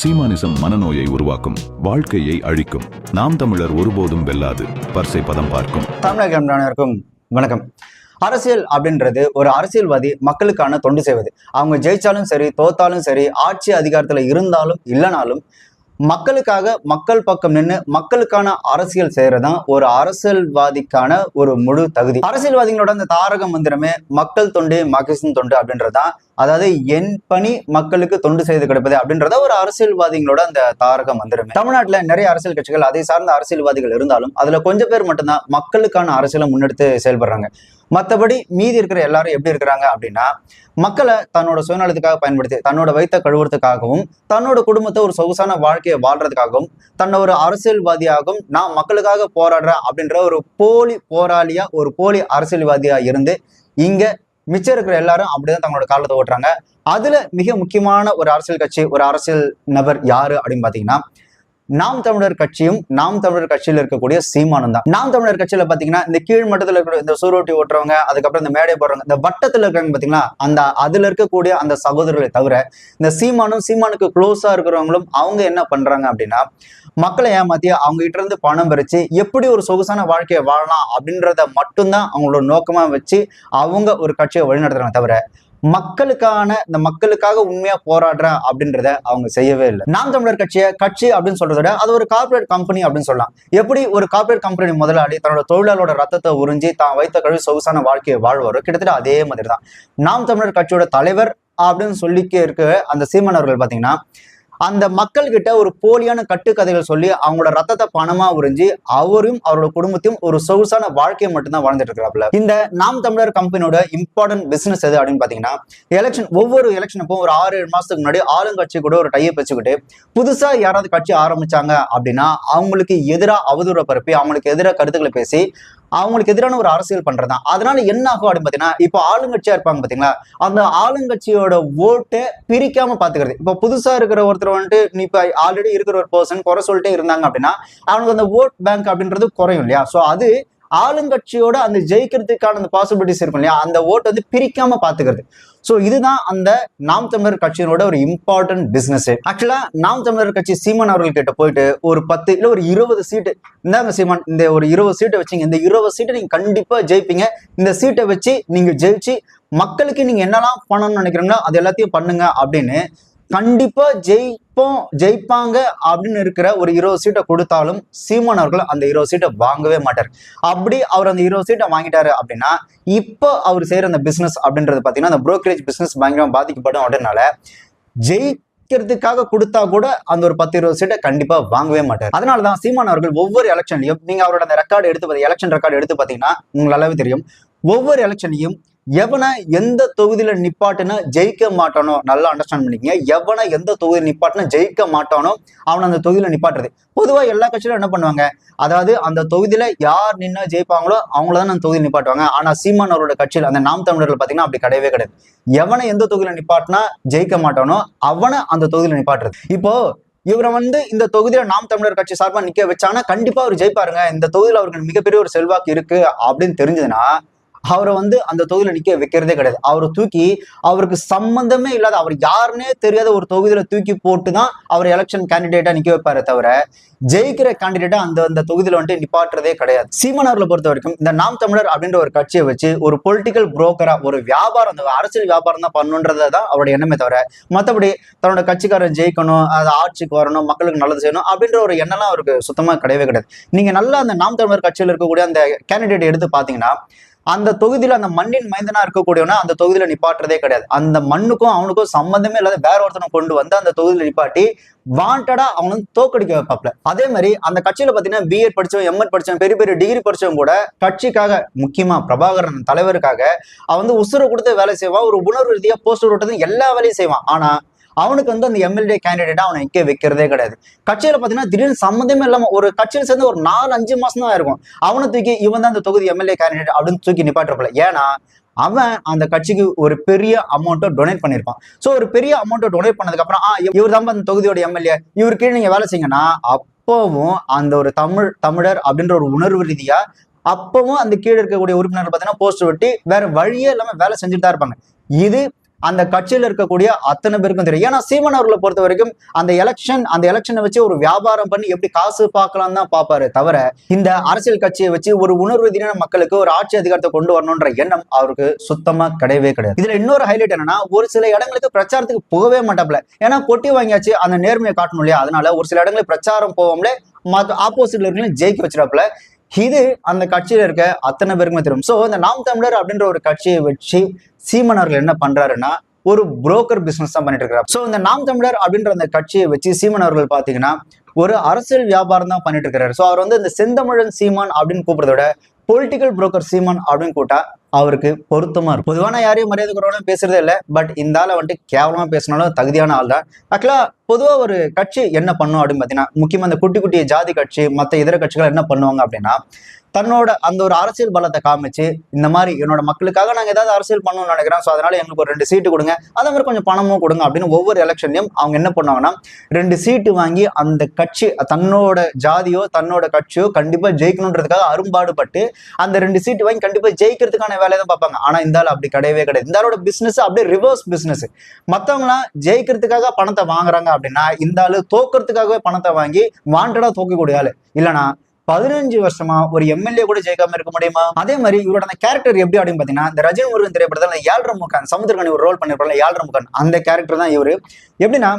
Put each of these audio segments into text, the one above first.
சீமானிசம் மனநோயை உருவாக்கும், வாழ்க்கையை அழிக்கும். நாம் தமிழர் ஒருபோதும் வெல்லாது. பர்சை பதம் பார்க்கும். தமிழகம் வணக்கம். அரசியல் அப்படின்றது ஒரு அரசியல்வாதி மக்களுக்கான தொண்டு செய்வது. அவங்க ஜெயிச்சாலும் சரி, தோத்தாலும் சரி, ஆட்சி அதிகாரத்துல இருந்தாலும் இல்லைனாலும் மக்களுக்காக மக்கள் பக்கம் நின்று மக்களுக்கான அரசியல் செய்யறதுதான் ஒரு அரசியல்வாதிக்கான ஒரு முழு தகுதி. அரசியல்வாதிகளோட அந்த தாரக மந்திரமே மக்கள் தொண்டு மகேசன் தொண்டு அப்படின்றதான். அதாவது என் பணி மக்களுக்கு தொண்டு செய்து கிடைப்பது அப்படின்றத ஒரு அரசியல்வாதிகளோட அந்த தாரக மந்திரமே. தமிழ்நாட்டுல நிறைய அரசியல் கட்சிகள், அதை சார்ந்த அரசியல்வாதிகள் இருந்தாலும் அதுல கொஞ்சம் பேர் மட்டும்தான் மக்களுக்கான அரசியலை முன்னெடுத்து செயல்படுறாங்க. மற்றபடி மீதி இருக்கிற எல்லாரும் எப்படி இருக்கிறாங்க அப்படின்னா, மக்களை தன்னோட சுயநலத்துக்காக பயன்படுத்தி தன்னோட வயிற்ற கழுவுறதுக்காகவும் தன்னோட குடும்பத்தை ஒரு சொகுசான வாழ்க்கையை வாழ்றதுக்காகவும் தன்னை ஒரு அரசியல்வாதியாகவும் நான் மக்களுக்காக போராடுறேன் அப்படின்ற ஒரு போலி போராளியா, ஒரு போலி அரசியல்வாதியா இருந்து இங்க மிச்சம் இருக்கிற எல்லாரும் அப்படிதான் தங்களோட காலத்தை ஓட்டுறாங்க. அதுல மிக முக்கியமான ஒரு அரசியல் கட்சி, ஒரு அரசியல் நபர் யாரு அப்படின்னு பாத்தீங்கன்னா, நாம் தமிழர் கட்சியும் நாம் தமிழர் கட்சியில இருக்கக்கூடிய சீமானும் தான். நாம் தமிழர் கட்சியில பாத்தீங்கன்னா இந்த கீழ் மட்டத்துல இருக்கிற இந்த சூரோட்டி ஓட்டுறவங்க, அதுக்கப்புறம் இந்த மேடை போடுறவங்க, இந்த வட்டத்துல இருக்காங்க பாத்தீங்களா, அந்த அதுல இருக்கக்கூடிய அந்த சகோதரர்களை தவிர இந்த சீமானுக்கு க்ளோஸா இருக்கிறவங்களும் அவங்க என்ன பண்றாங்க அப்படின்னா, மக்களை ஏமாத்தி அவங்க கிட்ட இருந்து பணம் பறிச்சு எப்படி ஒரு சொகுசான வாழ்க்கையை வாழலாம் அப்படின்றத மட்டும்தான் அவங்களோட நோக்கமா வச்சு அவங்க ஒரு கட்சியை வழிநடத்துறாங்க. தவிர மக்களுக்காக உண்மையா போராடுறேன் அப்படின்றத அவங்க செய்யவே இல்லை. நாம் தமிழர் கட்சி அப்படின்னு சொல்றத விட அது ஒரு கார்பரேட் கம்பெனி அப்படின்னு சொல்லலாம். எப்படி ஒரு கார்பரேட் கம்பெனி முதலாளி தன்னோட தொழிலாளரோட ரத்தத்தை உறிஞ்சி தான் வைத்த கழுவி சொகுசான வாழ்க்கையை வாழ்வாரோ, கிட்டத்தட்ட அதே மாதிரி தான் நாம் தமிழர் கட்சியோட தலைவர் அப்படின்னு சொல்லிக்க இருக்க அந்த சீமான் அவர்கள் பாத்தீங்கன்னா, அந்த மக்கள் கிட்ட ஒரு போலியான கட்டுக்கதைகள் சொல்லி அவங்களோட ரத்தத்தை பணமா உறிஞ்சி அவரும் அவரோட குடும்பத்தையும் ஒரு சொகுசான வாழ்க்கையை மட்டும்தான் வாழ்ந்துட்டு இருக்கிறாப்புல. இந்த நாம் தமிழர் கம்பெனியோட இம்பார்ட்டன்ட் பிசினஸ் எது அப்படின்னு பாத்தீங்கன்னா, ஒவ்வொரு எலெக்ஷனுக்கும் ஒரு 6-7 மாசத்துக்கு முன்னாடி ஆளுங்கட்சி கூட ஒரு டைப் வச்சுக்கிட்டு புதுசா யாராவது கட்சி ஆரம்பிச்சாங்க அப்படின்னா அவங்களுக்கு எதிராக அவதூற பரப்பி அவங்களுக்கு எதிராக கருத்துக்களை பேசி அவங்களுக்கு எதிரான ஒரு அரசியல் பண்றதுதான். அதனால என்ன ஆகும் அப்படின்னு பாத்தீங்கன்னா, இப்போ ஆளுங்கட்சியா இருப்பாங்க பாத்தீங்களா, அந்த ஆளுங்கட்சியோட ஓட்டை பிரிக்காம பாத்துக்கிறது. இப்போ புதுசா இருக்கிற ஒருத்தர் வந்துட்டு நீ இப்ப ஆல்ரெடி இருக்கிற ஒரு பர்சன் குறை சொல்லிட்டே இருந்தாங்க அப்படின்னா அவனுக்கு அந்த ஓட் பேங்க் அப்படின்றது குறையும் இல்லையா. சோ அது ஆளுங்கட்சியோட அந்த ஜெயிக்கிறதுக்கான அந்த பாசிபிலிட்டிஸ் இருக்கும் இல்லையா, அந்த ஓட்டு வந்து பிரிக்காம பாத்துக்கிறது. சோ இதுதான் அந்த நாம் தமிழர் கட்சியினோட ஒரு இம்பார்ட்டன்ட் பிசினஸ். ஆக்சுவலா நாம் தமிழர் கட்சி சீமான் அவர்கள் கிட்ட போயிட்டு ஒரு 10 இல்ல ஒரு 20 சீட்டு, இந்தாங்க சீமான் இந்த ஒரு 20 சீட்டை வச்சுங்க, இந்த 20 சீட்டை நீங்க கண்டிப்பா ஜெயிப்பீங்க, இந்த சீட்டை வச்சு நீங்க ஜெயிச்சு மக்களுக்கு நீங்க என்னெல்லாம் பண்ணணும்னு நினைக்கிறீங்களோ அது எல்லாத்தையும் பண்ணுங்க அப்படின்னு கண்டிப்பா ஜெயிப்பாங்க அப்படின்னு இருக்கிற ஒரு 20 சீட்டை கொடுத்தாலும் சீமான் அவர்கள் அந்த 20 சீட்டை வாங்கவே மாட்டார். அப்படி அவர் அந்த 20 சீட்டை வாங்கிட்டாரு அப்படின்னா இப்போ அவர் செய்யற அந்த பிசினஸ் அப்படின்றது பாத்தீங்கன்னா அந்த புரோக்கரேஜ் பிசினஸ் பயங்கரமா பாதிக்கப்படும். அப்படின்னால ஜெயிக்கிறதுக்காக கொடுத்தா கூட அந்த ஒரு 10-20 சீட்டை கண்டிப்பா வாங்கவே மாட்டார். அதனாலதான் சீமான் அவர்கள் ஒவ்வொரு எலெக்ஷன்லையும் நீங்க அவரோட அந்த ரெக்கார்டு எடுத்து எலெக்ஷன் ரெக்கார்டு எடுத்து பாத்தீங்கன்னா உங்களாலவே தெரியும், ஒவ்வொரு எலெக்ஷன்லையும் எவனை எந்த தொகுதியில நிப்பாட்டுன்னு ஜெயிக்க மாட்டானோ, நல்லா அண்டர்ஸ்டாண்ட் பண்ணிக்கங்க, எவனை எந்த தொகுதியில் நிப்பாட்டுன்னு ஜெயிக்க மாட்டானோ அவனை அந்த தொகுதியில நிப்பாட்டுறது. பொதுவா எல்லா கட்சியிலும் என்ன பண்ணுவாங்க, அதாவது அந்த தொகுதியில யார் நின்று ஜெயிப்பாங்களோ அவங்களதான் அந்த தொகுதியில் நிப்பாட்டுவாங்க. ஆனா சீமான் அவரோட கட்சியில் அந்த நாம் தமிழர்கள் பாத்தீங்கன்னா அப்படி கிடையவே கிடையாது. எவனை எந்த தொகுதியில நிப்பாட்டினா ஜெயிக்க மாட்டானோ அவனை அந்த தொகுதியில நிப்பாட்டுறது. இப்போ இவரை இந்த தொகுதியில நாம் தமிழர் கட்சி சார்பா நிக்க வச்சாங்கன்னா கண்டிப்பா அவர் ஜெயிப்பாருங்க, இந்த தொகுதியில அவருக்கு மிகப்பெரிய ஒரு செல்வாக்கு இருக்கு அப்படின்னு தெரிஞ்சதுன்னா அவரை அந்த தொகுதியில நிக்க வைக்கிறதே கிடையாது. அவரை தூக்கி அவருக்கு சம்பந்தமே இல்லாத, அவர் யாருன்னே தெரியாத ஒரு தொகுதியில தூக்கி போட்டுதான் அவர் எலெக்ஷன் கேண்டிடேட்டா நிக்க வைப்பாரு. தவிர ஜெயிக்கிற கேண்டிடேட்டா அந்த தொகுதியில நிப்பாட்டுறதே கிடையாது. சீமான் அவர்களை பொறுத்த வரைக்கும் இந்த நாம் தமிழர் அப்படின்ற ஒரு கட்சியை வச்சு ஒரு பொலிட்டிக்கல் புரோக்கரா ஒரு வியாபாரம், அந்த அரசியல் வியாபாரம் தான் பண்ணுன்றதான் அவருடைய எண்ணமே. தவிர மற்றபடி தன்னோட கட்சிக்காரன் ஜெயிக்கணும், அது ஆட்சிக்கு வரணும், மக்களுக்கு நல்லது செய்யணும் அப்படின்ற ஒரு எண்ணம்லாம் அவருக்கு சுத்தமா கிடையவே கிடையாது. நீங்க நல்லா அந்த நாம் தமிழர் கட்சியில் இருக்கக்கூடிய அந்த கேண்டிடேட் எடுத்து பாத்தீங்கன்னா அந்த தொகுதியில அந்த மண்ணின் மைந்தனா இருக்கக்கூடியவனா அந்த தொகுதியில நிப்பாட்டுறதே கிடையாது. அந்த மண்ணுக்கும் அவனுக்கும் சம்பந்தமே இல்லாத வேற ஒருத்தனை கொண்டு அந்த தொகுதியில நிப்பாட்டி வாண்டடா அவனுக்கு தோக்கடிக்க வைப்பாப்ல. அதே மாதிரி அந்த கட்சியில பாத்தீங்கன்னா பிஎட் படிச்சவன், எம்எட் படிச்சவன், பெரிய பெரிய டிகிரி படிச்சவன் கூட கட்சிக்காக, முக்கியமா பிரபாகரன் தலைவருக்காக அவன் உசுரை கொடுத்து வேலை செய்வான், ஒரு உணர்வு ரீதியா போஸ்டர் விட்டது எல்லா வேலையும் செய்வான். ஆனா அவனுக்கு அந்த எம்எல்ஏ கேண்டிடேட்டா அவனை நிக்க வைக்கிறதே கிடையாது. கட்சியில பாத்தீங்கன்னா திடீர்னு சம்மந்தமே இல்லாம ஒரு கட்சியில சேர்ந்து ஒரு 4-5 மாசம் தான் இருக்கும், அவனை தூக்கி இவன் தான் அந்த தொகுதி எம்எல்ஏ கேண்டிடேட் அப்படின்னு தூக்கி நிப்பாட்டுறப்பல. ஏன்னா அவன் அந்த கட்சிக்கு ஒரு பெரிய அமௌண்ட்டை டொனேட் பண்ணிருப்பான். சோ ஒரு பெரிய அமௌண்ட்டை டொனேட் பண்ணதுக்கு அப்புறம் இவர் தான் அந்த தொகுதியோட எம்எல்ஏ, இவரு கீழே நீங்க வேலை செய்யுங்கன்னா அப்பவும் அந்த ஒரு தமிழர் அப்படின்ற ஒரு உணர்வு ரீதியா அப்பவும் அந்த கீழே இருக்கக்கூடிய உறுப்பினர்கள் பாத்தீங்கன்னா போஸ்டர் ஒட்டி வேற வழியே இல்லாம வேலை செஞ்சுட்டு தான் இருப்பாங்க. இது அந்த கட்சியில இருக்கக்கூடிய அத்தனை பேருக்கும் தெரியும். ஏன்னா சீமான் அவர்களை பொறுத்த வரைக்கும் அந்த எலெக்ஷனை வச்சு ஒரு வியாபாரம் பண்ணி எப்படி காசு பார்க்கலாம் தான் பாப்பாரு தவிர, இந்த அரசியல் கட்சியை வச்சு ஒரு உணர்வு ரீதியான மக்களுக்கு ஒரு ஆட்சி அதிகாரத்தை கொண்டு வரணும்ன்ற எண்ணம் அவருக்கு சுத்தமா கிடையவே கிடையாது. இதுல இன்னொரு ஹைலைட் என்னன்னா, ஒரு சில இடங்களுக்கு பிரச்சாரத்துக்கு போகவே மாட்டாப்ல. ஏன்னா பொட்டி வாங்கியாச்சு, அந்த நேர்மையை காட்டணும் இல்லையா? அதனால ஒரு சில இடங்களுக்கு பிரச்சாரம் போவோம்ல, ஆப்போசிட்ல இருக்கவங்களையும் ஜெயிக்க வச்சிடாப்ல. இது அந்த கட்சியில இருக்க அத்தனை பேருக்குமே தெரியும். சோ இந்த நாம் தமிழர் அப்படின்ற ஒரு கட்சியை வச்சு சீமான் அவர்கள் என்ன பண்றாருன்னா, ஒரு புரோக்கர் பிசினஸ் தான் பண்ணிட்டு இருக்காரு. சோ இந்த நாம் தமிழர் அப்படின்ற அந்த கட்சியை வச்சு சீமான் அவர்கள் பாத்தீங்கன்னா ஒரு அரசியல் வியாபாரம் தான் பண்ணிட்டு இருக்காரு. சோ அவர் வந்து இந்த செந்தமிழன் சீமான் அப்படின்னு கூப்பிடுறத விட பொலிட்டிக்கல் புரோக்கர் சீமான் அப்படின்னு கூட்டா அவருக்கு பொருத்தமா இருக்கும். பொதுவான யாரையும் மரியாதை குறைவான பேசுறதே இல்லை. பட் இந்த ஆளை வந்துட்டு கேவலமா பேசினாலும் தகுதியான ஆள் தான். ஆக்சுவலா பொதுவா ஒரு கட்சி என்ன பண்ணும் அப்படின்னு பாத்தீங்கன்னா, முக்கியமா இந்த குட்டி குட்டி ஜாதி கட்சி மத்த இதர கட்சிகள் என்ன பண்ணுவாங்க அப்படின்னா, தன்னோட அந்த ஒரு அரசியல் பலத்தை காமிச்சு, இந்த மாதிரி என்னோட மக்களுக்காக நாங்க ஏதாவது அரசியல் பண்ணணும்னு நினைக்கிறோம், ஸோ அதனால எங்களுக்கு ஒரு 2 சீட்டு கொடுங்க, அதே மாதிரி கொஞ்சம் பணமும் கொடுங்க அப்படின்னு ஒவ்வொரு எலெக்ஷன்லயும் அவங்க என்ன பண்ணுவாங்கன்னா 2 சீட்டு வாங்கி அந்த கட்சி தன்னோட ஜாதியோ தன்னோட கட்சியோ கண்டிப்பா ஜெயிக்கணுன்றதுக்காக அரும்பாடுபட்டு அந்த 2 சீட்டு வாங்கி கண்டிப்பா ஜெயிக்கிறதுக்கான வேலையை தான் பார்ப்பாங்க. ஆனா இந்த ஆள் அப்படி கிடையவே கிடையாது. இந்த ஆளோட பிசினஸ் அப்படியே ரிவர்ஸ் பிசினஸ். மத்தவங்களாம் ஜெயிக்கிறதுக்காக பணத்தை வாங்குறாங்க அப்படின்னா, இந்த ஆளு தோக்கிறதுக்காகவே பணத்தை வாங்கி வாண்டடா தோக்கக்கூடிய ஆளு. இல்லைன்னா 15 வருஷமா ஒரு எம்எல்ஏ கூட ஜெயிக்காம இருக்க முடியுமா? அதே மாதிரி இவரோட அந்த கேரக்டர் எப்படி அப்படின்னு பாத்தீங்கன்னா, இந்த ரஜினி முருகன் திரைப்படத்துல 7.5 முக்கான் சமுத்திரக்கனி ஒரு ரோல் பண்ணிருப்பாங்க, 7.5 முக்கான் அந்த கேரக்டர் தான் இவரு. எப்படின்னா,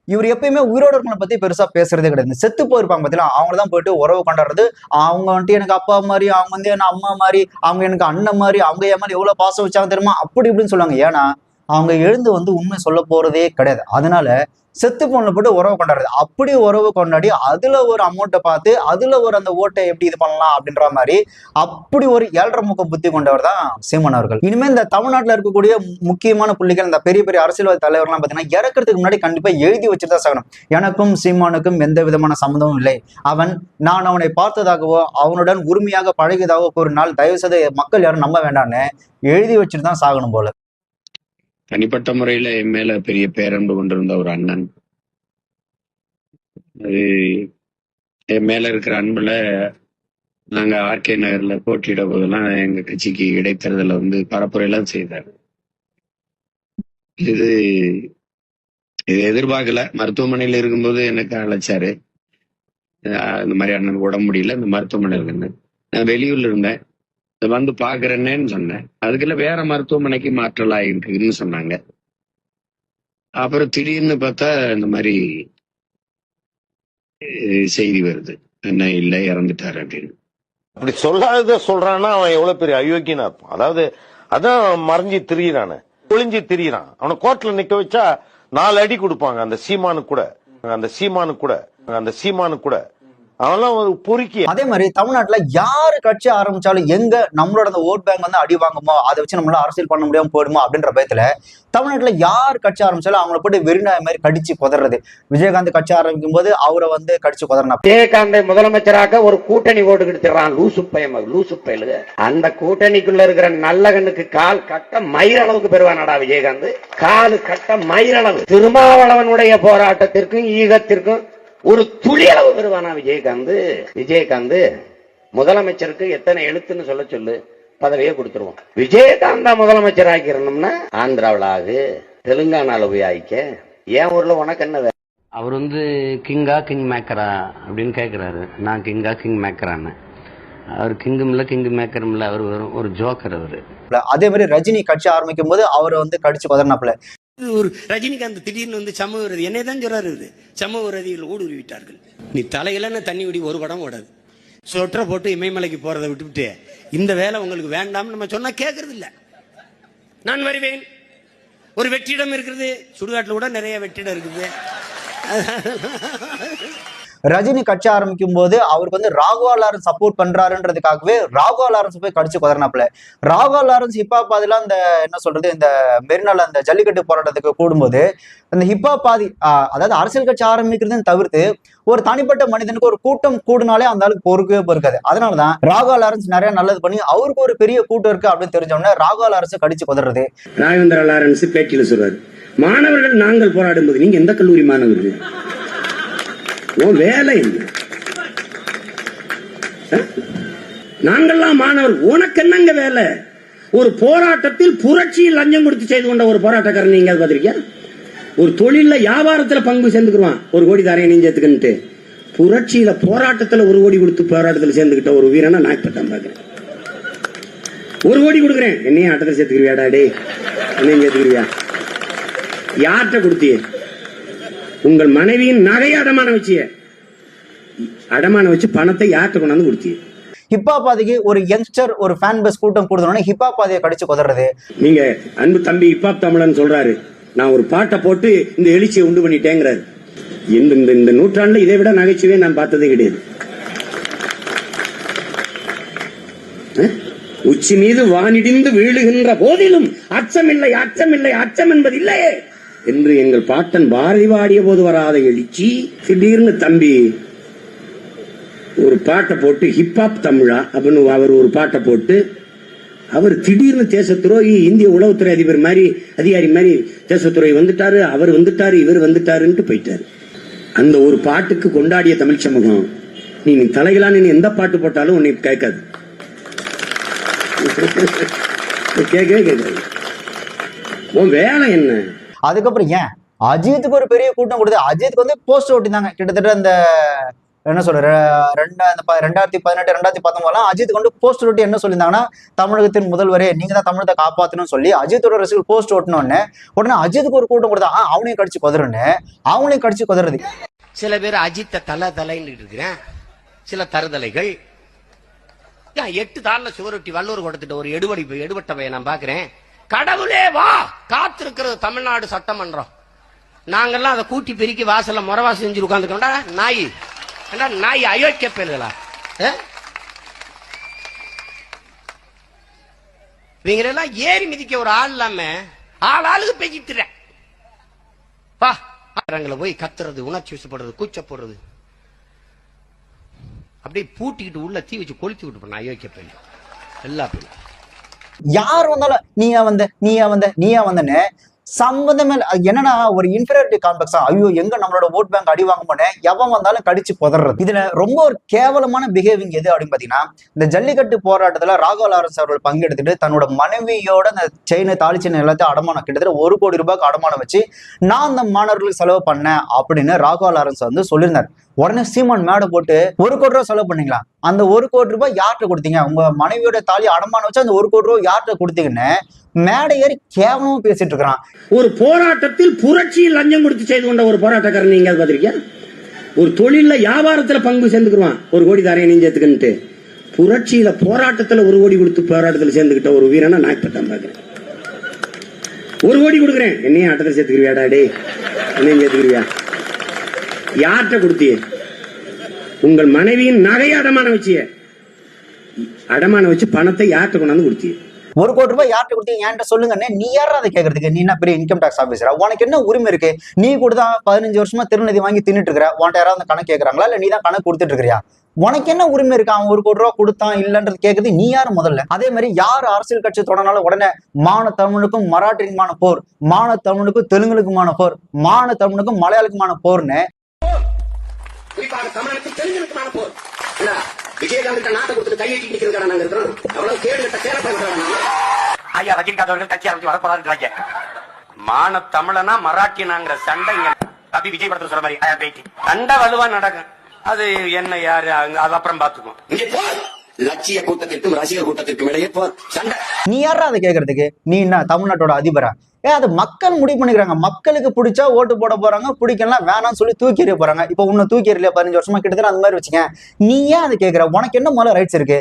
இவர் எப்பயுமே உயிரோட இருக்கவங்களை பத்தி பெருசா பேசுறதே கிடையாது. செத்து போயிருப்பாங்க பார்த்தீங்களா, அவங்களதான் போயிட்டு உறவு கொண்டாடுறது. அவங்க வந்துட்டு எனக்கு அப்பா மாதிரி, அவங்க வந்து என்ன அம்மா மாதிரி, அவங்க எனக்கு அண்ணன் மாதிரி, அவங்க என் மாதிரி எவ்வளவு பாசம் வச்சாங்க தெரியுமா, அப்படி இப்படின்னு சொல்லுவாங்க. ஏன்னா அவங்க எழுந்து வந்து உண்மை சொல்ல போறதே கிடையாது. அதனால செத்து போன போட்டு உறவு கொண்டாடுறது. அப்படி உறவு கொண்டாடி அதுல ஒரு அமௌண்ட்டை பார்த்து அதுல ஒரு அந்த ஓட்டை எப்படி இது பண்ணலாம் அப்படின்ற மாதிரி அப்படி ஒரு 7.5 முக்க புத்தி கொண்டவர் தான் சீமான் அவர்கள். இனிமே இந்த தமிழ்நாட்டில் இருக்கக்கூடிய முக்கியமான புள்ளிகள், இந்த பெரிய பெரிய அரசியல்வாதி தலைவர்லாம் பார்த்தீங்கன்னா இறக்கிறதுக்கு முன்னாடி கண்டிப்பா எழுதி வச்சுட்டு தான் சாகணும். எனக்கும் சீமானுக்கும் எந்த விதமான சம்மந்தமும் இல்லை, நான் அவனை பார்த்ததாகவோ அவனுடன் உரிமையாக பழகியதாகவோ ஒரு நாள் தயவு செய்து மக்கள் யாரும் நம்ப வேண்டான்னு எழுதி வச்சுட்டு தான் சாகணும் போல. தனிப்பட்ட முறையில என் மேல பெரிய பேரன்பு கொண்டிருந்த ஒரு அண்ணன். அது என் மேல இருக்கிற அன்புல நாங்க ஆர்கே நகர்ல போட்டியிட போதெல்லாம் எங்க கட்சிக்கு இடைத்தேர்தல வந்து பரப்புரையெல்லாம் செய்தார். இது எதிர்பார்க்கல. மருத்துவமனையில இருக்கும்போது எனக்கு அழைச்சாரு. இந்த மாதிரி அண்ணனுக்கு உடம்பு முடியல, இந்த மருத்துவமனை இருக்குன்னு. நான் வெளியூர்ல இருந்தேன், வந்து பாக்குறேன்னு சொன்னேன். அதுக்குள்ள வேற மருத்துவமனைக்கு மாற்றல் ஆயிருக்குன்னு சொன்னாங்க. அப்புறம் திடீர்னு பார்த்தா இந்த மாதிரி செய்தி வருது, என்ன இல்ல இறந்துட்டாரு அப்படின்னு. அப்படி சொல்லாத சொல்றான்னா அவன் எவ்வளவு பெரிய அயோக்கியனா இருப்பான். அதாவது அதான் மறைஞ்சி திரியிறானு, ஒளிஞ்சி திரியிறான். அவனை கோர்ட்ல நிக்க வச்சா 4 அடி கொடுப்பாங்க. அந்த சீமானு கூட அவெல்லாம் ஒரு பொறுக்கி. அதே மாதிரி தமிழ்நாட்டுல யாரு கட்சி ஆரம்பிச்சாலும் எங்க நம்மளோட அந்த ஓட் பேங்க் வந்து அடி வாங்குமோ, அதை வச்சு நம்மளால அரசியல் பண்ண முடியாம போயிடுமோ அப்படின்ற பயத்துல தமிழ்நாட்டுல யார் கட்சி ஆரம்பிச்சாலும் அவங்கள போட்டு வெறிநாய் மாதிரி கடிச்சு குதறது. விஜயகாந்த் கட்சி ஆரம்பிக்கும் போது அவரை வந்து கடிச்சு குதறனா. விஜயகாந்தை முதலமைச்சராக ஒரு கூட்டணி ஓட்டு கிடைச்சிடறான். லூசு பயலுக. அந்த கூட்டணிக்குள்ள இருக்கிற நல்லகனுக்கு கால் கட்ட மயிரளவுக்கு பெறுவானடா விஜயகாந்த். காலு கட்ட மயிரளவு. திருமாவளவனுடைய போராட்டத்திற்கும் ஈகத்திற்கும் ஒரு துளி அளவு பெறுவானா விஜயகாந்த். முதலமைச்சருக்கு எத்தனை எழுத்துன்னு சொல்ல சொல்லு, பதவியை கொடுத்துருவோம். விஜயகாந்தா முதலமைச்சர் ஆக்கிரணும்னா ஆந்திராவில் ஆகு, தெலுங்கானால போய் ஆயிக்க. ஏன் ஊர்ல உனக்கு என்ன? அவர் வந்து கிங் மேக்கரா அப்படின்னு கேட்கிறாரு. நான் கிங் மேக்கரான்னு. அவர் கிங்கும் இல்ல கிங் மேக்கரும் இல்ல, அவர் ஒரு ஜோக்கர் அவரு. அதே மாதிரி ரஜினி கட்சி ஆரம்பிக்கும் போது அவரை வந்து கடிச்சு குதறினாப்ல. ஒரு ரஜினிகாந்த் திடீர்னு வந்து சமூக விரோதி என்னதான் சொல்றாரு, சமூக விரோதிகள் ஊடுருவி விட்டார்கள். நீ தலையில தண்ணி விடி ஒரு படம் ஓடாது. சொற்ற போட்டு இமயமலைக்கு போறதை விட்டுவிட்டு இந்த வேலை உங்களுக்கு வேண்டாம்னு நம்ம சொன்னா கேட்கறது இல்ல. நான் வருவேன். ஒரு வெற்றிடம் இருக்கிறது, சுடுகாட்டுல கூட நிறைய வெற்றிடம் இருக்குது. ரஜினி கட்சி ஆரம்பிக்கும் போது அவருக்கு வந்து ராகவா லாரன்ஸ் சப்போர்ட் பண்றாருன்றதுக்காகவே ராகவா லாரன்ஸ் போய் கடிச்சு குதறினாப்ல. ராகவா லாரன்ஸ் ஹிப்ஹாப் பாதிலாம் இந்த என்ன சொல்றது, இந்த மெரினால அந்த ஜல்லிக்கட்டு போராட்டத்துக்கு கூடும்போது அந்த ஹிப்ஹாப் பாதி, அதாவது அரசியல் கட்சி ஆரம்பிக்கிறதுன்னு தவிர்த்து ஒரு தனிப்பட்ட மனிதனுக்கு ஒரு கூட்டம் கூடுனாலே அந்த ஆளுக்கு பொறுக்காது. அதனாலதான் ராகவா லாரன்ஸ் நிறைய நல்லது பண்ணி அவருக்கு ஒரு பெரிய கூட்டம் இருக்கு அப்படின்னு தெரிஞ்சோடனே ராகவா லாரன்ஸ் கடிச்சு குதறது. ராகவேந்திர லாரன்ஸ் பேட்டியில சொல்றாரு, மாணவர்கள் நாங்கள் போராடும் போது நீங்க எந்த கல்லூரி மாணவர்கள், வேலை என்ன, நாங்கள்லாம் மாணவர், உனக்கு என்னங்க வேலை, ஒரு போராட்டத்தில் புரட்சியில் லஞ்சம் கொடுத்து செய்து கொண்ட ஒரு போராட்டக்காரன் நீங்க பார்த்திருக்கியா? ஒரு தொழில வியாபாரத்துல பங்கு சேர்ந்துக்குவான், 1 கோடி தரையை நீங்க சேர்த்துக்கிட்டு. புரட்சியில போராட்டத்துல 1 கோடி கொடுத்து போராட்டத்துல சேர்ந்துக்கிட்ட ஒரு வீரனை நான் இப்பதான் பாக்குறேன். 1 கோடி கொடுக்குறேன், என்னையும் ஆட்டத்தில் சேர்த்துக்கிறியாடா? டே, என்னையும் சேர்த்துக்கிறியா? யார்கிட்ட கொடுத்திய? உங்கள் மனைவியின் நகை அடமான வச்சு பணத்தை யார்கிட்ட கொண்டாந்து கொடுத்திய? ஹிப்பாபாதிக்கு ஒரு யங்ஸ்டர் ஒரு ஃபேன் பேஸ் கூட்டம் கொடுத்தோன்னே ஹிப்பாபாதியை கடிச்சு கொதறது. நீங்க அன்பு தம்பி ஹிப்பாப் தமிழன் சொல்றாரு, நான் ஒரு பாட்டை போட்டு இந்த எழுச்சியை உண்டு பண்ணிட்டேங்கிறாரு. இந்த நூற்றாண்டுல இதை விட நகைச்சுவையை நான் பார்த்ததே கிடையாது. உச்சி மீது வானிடிந்து வீழுகின்ற போதிலும் அச்சமில்லை, அச்சமில்லை, அச்சம் என்பது இல்லையே என்று எங்கள் பாட்டன் பாரதி பாடிய போது வராத எழுச்சி, திடீர்னு தம்பி ஒரு பாட்டை போட்டு ஹிப்ஹாப் தமிழா அப்படின்னு அவர் ஒரு பாட்டை போட்டு அவர் திடீர்னு தேச துரோகி, இந்திய உளவுத்துறை அதிகாரி மாதிரி தேச துரோகி வந்துட்டாரு, அவர் வந்துட்டாரு, இவர் வந்துட்டாருன்ட்டு போயிட்டாரு. அந்த ஒரு பாட்டுக்கு கொண்டாடிய தமிழ் சமூகம் நீ தலைகளான்னு எந்த பாட்டு போட்டாலும் உன்னை கேட்காது, கேட்கவே கேட்காது. உன் வேலை என்ன? அதுக்கப்புறம் ஏன் அஜித்துக்கு ஒரு பெரிய கூட்டம் கொடுத்து அஜித்துக்கு வந்து போஸ்டர் ஓட்டினாங்க. கிட்டத்தட்ட அந்த என்ன சொல்ற 2018 2019 அஜித் கொண்டு போஸ்டர் ஓட்டி என்ன சொல்லியிருந்தாங்கன்னா, தமிழகத்தின் முதல்வரே நீங்க தான் தமிழத்தை காப்பாற்றணும்னு சொல்லி அஜித்தோட ரசிகர்கள் போஸ்ட் ஓட்டினோடனே உடனே அஜித்துக்கு ஒரு கூட்டம் கொடுத்தா அவனையும் கடிச்சு கொதறன்னு, அவங்களையும் கடிச்சு கொதறது. சில பேர் அஜித்த தலைன்னு இருக்கிறேன், சில தருதலைகள் 8 தாள்ல சுவரொட்டி வல்லூர் கொடுத்துட்டு ஒரு எடுபட்ட பையன் நான் பாக்குறேன். கடவுளே வா, காத்திருக்கிறது தமிழ்நாடு சட்டமன்றம். நாங்கெல்லாம் அதை கூட்டி பெருக்கி வாசல்ல முறவாசி செஞ்சு உட்காந்துக்கோண்டா நாய், நாய் அயோக்கிய பேர்களா? இவங்களெல்லாம் ஏறி மிதிக்க ஒரு ஆள் இல்லாம ஆளுக்கு பேசிட்டு போய் கத்துறது, உணர்ச்சி வசப்படுறது, கூச்சப்படுறது, அப்படியே பூட்டிக்கிட்டு உள்ள தீ வச்சு கொளுத்தி விட்டு பண்ண அயோக்கிய பேர் எல்லா பேரும். யார் வந்தாலும் நீயா வந்தன்னு சம்பந்தமே என்னன்னா ஒரு இன்ஃபீரியாரிட்டி காம்ப்ளெக்ஸா, ஐயோ எங்க நம்மளோட ஓட் பேங்க் அடி வாங்க போனேன், எவன் வந்தாலும் கடிச்சு புதறது. இதுல ரொம்ப ஒரு கேவலமான பிஹேவிங் எது அப்படின்னு பாத்தீங்கன்னா, இந்த ஜல்லிக்கட்டு போராட்டத்துல ராகவ லாரன்ஸ் அவர்கள் பங்கெடுத்துட்டு தன்னோட மனைவியோட இந்த செயின் தாலி செயின் எல்லாத்தையும் அடமானம் கிட்டத்தட்ட 1 கோடி ரூபாய்க்கு அடமானம் வச்சு நான் அந்த மாணவர்களுக்கு செலவு பண்ணேன் அப்படின்னு ராகவ லாரன்ஸ் வந்து சொல்லியிருந்தார். உடனே சீமான் மேடை போட்டு 1 கோடி ரூபாய் செலவு பண்ணீங்களா, அந்த 1 கோடி ரூபாய் யார்கிட்ட கொடுத்தீங்க, உங்க மனைவியோட தாலி அடமானம் வச்சு அந்த 1 கோடி ரூபாய் யார்கிட்ட கொடுத்தீங்கன்னு மேடை ஏறி கேவலமா பேசிட்டு இருக்கிறான். ஒரு போராட்டத்தில் புரட்சியில் லஞ்சம் கொடுத்து செய்து கொண்ட ஒரு போராட்டக்காரன் நீங்க பார்த்திருக்கியா? ஒரு தொழில வியாபாரத்துல பங்கு சேர்ந்துக்குவான், 1 கோடி தரையை நீங்க சேர்த்துக்கிட்டு. புரட்சியில போராட்டத்துல 1 கோடி கொடுத்து போராட்டத்துல சேர்ந்துக்கிட்ட ஒரு வீரனை நான் இப்பதான் பாக்குறேன். 1 கோடி கொடுக்குறேன், என்னையும் ஆட்டத்தில் சேர்த்துக்கிறியாடா? டே, என்னையும் சேர்த்துக்கிறியா? யார்கிட்ட கொடுத்திய? உங்கள் மனைவியின் நகை அடமான வச்சு பணத்தை யார்கிட்ட கொண்டாந்து கொடுத்திய? 1 கோடி ரூபாய் யார்கிட்ட கொடுத்தீங்க என்கிட்ட சொல்லுங்கன்னு. நீ யாரா அதை கேட்கறதுக்கு? நீ என்ன பெரிய இன்கம் டாக்ஸ் ஆபீசரா? உனக்கு என்ன உரிமை இருக்கு? நீ கூட தான் 15 வருஷமா திருநதி வாங்கி தின்னுட்டு இருக்கிற, உன்ட்ட யாராவது கணக்கு கேட்கறாங்களா இல்ல நீ தான் கணக்கு கொடுத்துட்டு இருக்கிறியா? உனக்கு என்ன உரிமை இருக்கு அவன் 1 கோடி ரூபாய் கொடுத்தான் இல்லன்றது கேட்கறது? நீ யாரு முதல்ல? அதே மாதிரி யார் அரசியல் கட்சி தொடர்னாலும் உடனே மான தமிழுக்கும் மராட்டிக்குமான போர், மான தமிழுக்கும் தெலுங்குக்குமான போர், மான தமிழுக்கும் மலையாளுக்குமான போர்னு தெலுங்குக்குமான போர். விஜயகாந்த் நாட்டை கொடுத்துட்டு கையெட்டி நிற்கிறதா நாங்க இருக்கிறோம். அவ்வளவு கேடுகட்ட கேரளா ஐயா ரஜினிகாந்த் அவர்கள் கட்சி ஆரம்பிச்சு வரப்போறாங்க. மான தமிழனா மராட்டியனாங்கிற சண்டை தம்பி விஜய் படத்துல சொல்ற மாதிரி சண்டை வலுவா நடக்கும். அது என்ன யாரு அது அப்புறம் பாத்துக்குவோம். லட்சிய கூட்டத்திற்கும் ரசிகர் கூட்டத்திற்கும் இடையே சண்டை. நீ யாரா அதை கேட்கறதுக்கு? நீ என்ன தமிழ்நாட்டோட அதிபரா? அது மக்கள் முடிவு பண்ணிக்கிறாங்க. மக்களுக்கு பிடிச்சா ஓட்டு போட போறாங்க, பிடிக்கலாம் வேணாம்னு சொல்லி தூக்கி எறிய போறாங்க. இப்ப உன்னை தூக்கி எறியல 15 வருஷமா கிட்டத்தட்ட அந்த மாதிரி வச்சுக்க. நீ ஏன் அதை கேட்கற? உனக்கு என்ன முதல்ல ரைட்ஸ் இருக்கு?